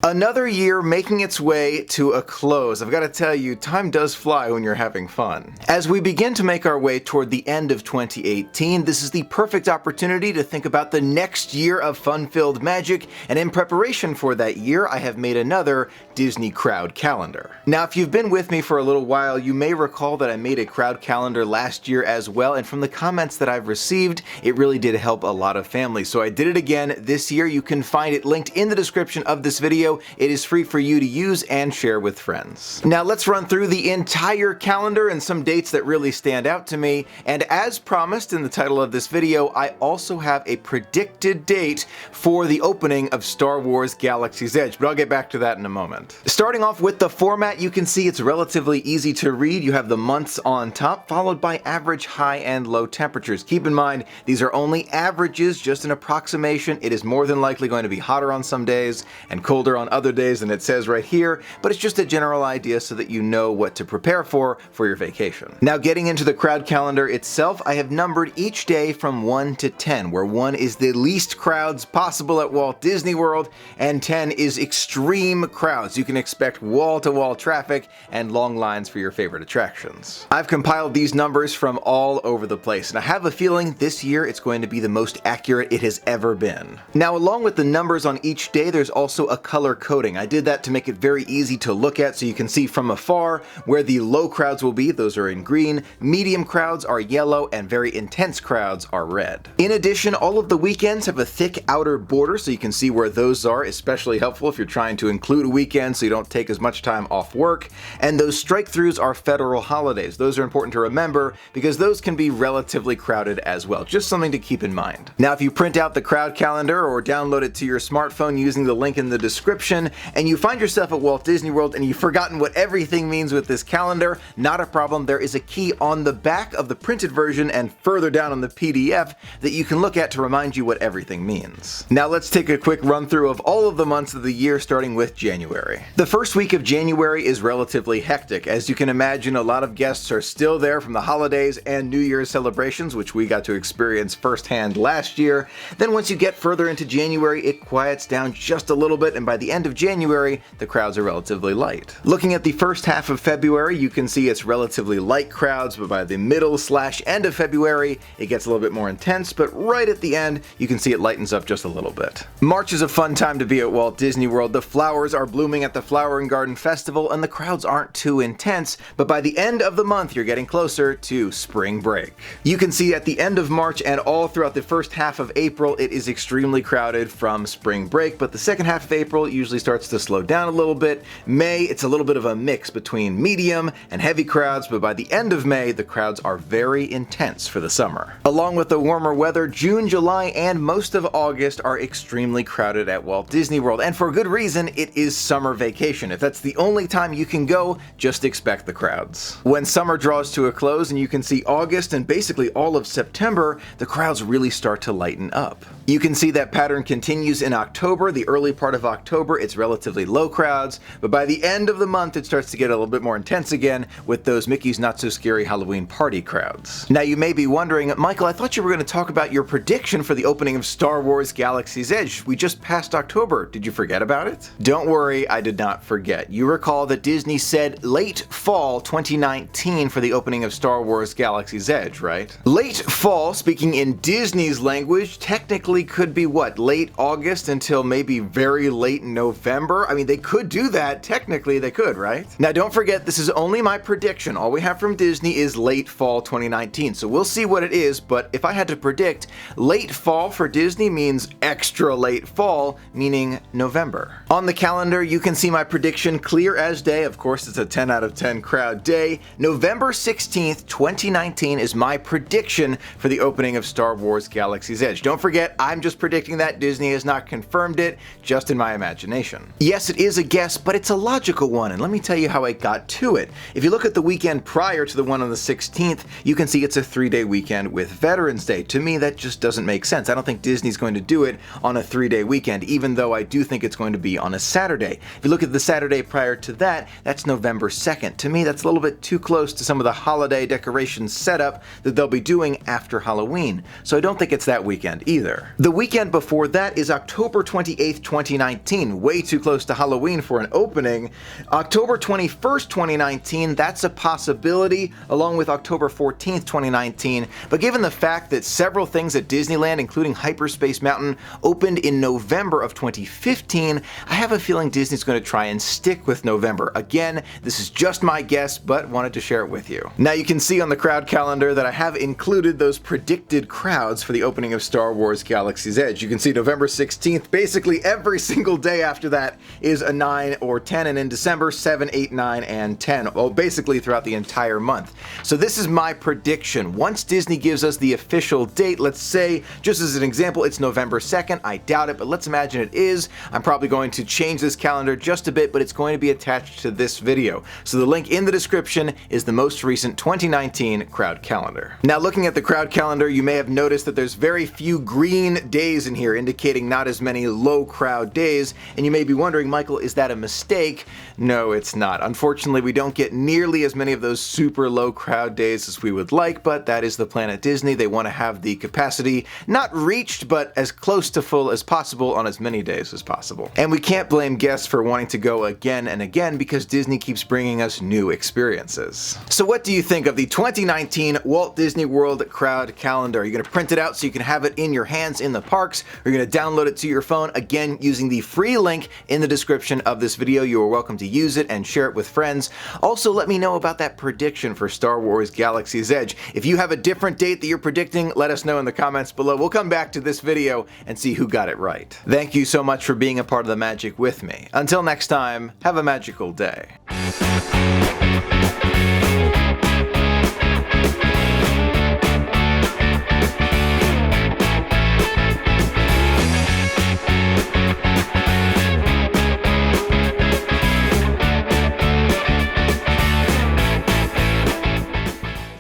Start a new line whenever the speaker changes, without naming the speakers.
Another year making its way to a close. I've got to tell you, time does fly when you're having fun. As we begin to make our way toward the end of 2018, this is the perfect opportunity to think about the next year of fun-filled magic, and in preparation for that year, I have made another Disney crowd calendar. Now, if you've been with me for a little while, you may recall that I made a crowd calendar last year as well, and from the comments that I've received, it really did help a lot of families. So I did it again this year. You can find it linked in the description of this video. It is free for you to use and share with friends. Now let's run through the entire calendar and some dates that really stand out to me. And as promised in the title of this video, I also have a predicted date for the opening of Star Wars Galaxies Edge, but I'll get back to that in a moment. Starting off with the format, you can see it's relatively easy to read. You have the months on top, followed by average high and low temperatures. Keep in mind, these are only averages, just an approximation. It is more than likely going to be hotter on some days and colder on other days than it says right here, but it's just a general idea so that you know what to prepare for your vacation. Now, getting into the crowd calendar itself, I have numbered each day from 1 to 10, where 1 is the least crowds possible at Walt Disney World, and 10 is extreme crowds. You can expect wall-to-wall traffic and long lines for your favorite attractions. I've compiled these numbers from all over the place, and I have a feeling this year it's going to be the most accurate it has ever been. Now, along with the numbers on each day, there's also a color coding. I did that to make it very easy to look at so you can see from afar where the low crowds will be. Those are in green, medium crowds are yellow, and very intense crowds are red. In addition, all of the weekends have a thick outer border so you can see where those are, especially helpful if you're trying to include a weekend so you don't take as much time off work. And those strike-throughs are federal holidays. Those are important to remember because those can be relatively crowded as well. Just something to keep in mind. Now, if you print out the crowd calendar or download it to your smartphone using the link in the description, and you find yourself at Walt Disney World and you've forgotten what everything means with this calendar, not a problem. There is a key on the back of the printed version and further down on the PDF that you can look at to remind you what everything means. Now let's take a quick run through of all of the months of the year, starting with January. The first week of January is relatively hectic. As you can imagine, a lot of guests are still there from the holidays and New Year's celebrations, which we got to experience firsthand last year. Then once you get further into January, it quiets down just a little bit, and by the end of January, the crowds are relatively light. Looking at the first half of February, you can see it's relatively light crowds, but by the middle/end of February, it gets a little bit more intense, but right at the end, you can see it lightens up just a little bit. March is a fun time to be at Walt Disney World. The flowers are blooming at the Flower and Garden Festival, and the crowds aren't too intense, but by the end of the month, you're getting closer to spring break. You can see at the end of March and all throughout the first half of April, it is extremely crowded from spring break, but the second half of April usually starts to slow down a little bit. May, it's a little bit of a mix between medium and heavy crowds, but by the end of May, the crowds are very intense for the summer. Along with the warmer weather, June, July, and most of August are extremely crowded at Walt Disney World, and for good reason. It is summer vacation. If that's the only time you can go, just expect the crowds. When summer draws to a close and you can see August and basically all of September, the crowds really start to lighten up. You can see that pattern continues in October. The early part of October, it's relatively low crowds, but by the end of the month, it starts to get a little bit more intense again with those Mickey's Not So Scary Halloween party crowds. Now, you may be wondering, Michael, I thought you were going to talk about your prediction for the opening of Star Wars Galaxies Edge. We just passed October. Did you forget about it? Don't worry, I did not forget. You recall that Disney said late fall 2019 for the opening of Star Wars Galaxies Edge, right? Late fall, speaking in Disney's language, technically could be what? Late August until maybe very late November? I mean, they could do that. Technically, they could, right? Now, don't forget, this is only my prediction. All we have from Disney is late fall 2019, so we'll see what it is, but if I had to predict, late fall for Disney means extra late fall, meaning November. On the calendar, you can see my prediction clear as day. Of course, it's a 10 out of 10 crowd day. November 16th, 2019 is my prediction for the opening of Star Wars Galaxy's Edge. Don't forget, I'm just predicting that. Disney has not confirmed it, just in my imagination. Yes, it is a guess, but it's a logical one, and let me tell you how I got to it. If you look at the weekend prior to the one on the 16th, you can see it's a 3-day weekend with Veterans Day. To me, that just doesn't make sense. I don't think Disney's going to do it on a 3-day weekend, even though I do think it's going to be on a Saturday. If you look at the Saturday prior to that, that's November 2nd. To me, that's a little bit too close to some of the holiday decoration setup that they'll be doing after Halloween, so I don't think it's that weekend either. The weekend before that is October 28th, 2019, getting way too close to Halloween for an opening. October 21st, 2019, that's a possibility, along with October 14th, 2019, but given the fact that several things at Disneyland, including Hyperspace Mountain, opened in November of 2015, I have a feeling Disney's going to try and stick with November. Again, this is just my guess, but wanted to share it with you. Now you can see on the crowd calendar that I have included those predicted crowds for the opening of Star Wars Galaxies Edge. You can see November 16th, basically every single day after that is a 9 or 10, and in December 7, 8, 9, and 10. Well, basically throughout the entire month. So this is my prediction. Once Disney gives us the official date, let's say, just as an example, it's November 2nd. I doubt it, but let's imagine it is. I'm probably going to change this calendar just a bit, but it's going to be attached to this video. So the link in the description is the most recent 2019 crowd calendar. Now looking at the crowd calendar, you may have noticed that there's very few green days in here, indicating not as many low crowd days, and you may be wondering, Michael, is that a mistake? No, it's not. Unfortunately, we don't get nearly as many of those super low crowd days as we would like, but that is the plan at Disney. They want to have the capacity not reached, but as close to full as possible on as many days as possible. And we can't blame guests for wanting to go again and again because Disney keeps bringing us new experiences. So what do you think of the 2019 Walt Disney World crowd calendar? Are you going to print it out so you can have it in your hands in the parks? Or are you going to download it to your phone? Again, using the free link in the description of this video. You are welcome to use it and share it with friends. Also, let me know about that prediction for Star Wars Galaxy's Edge. If you have a different date that you're predicting, let us know in the comments below. We'll come back to this video and see who got it right. Thank you so much for being a part of the magic with me. Until next time, have a magical day.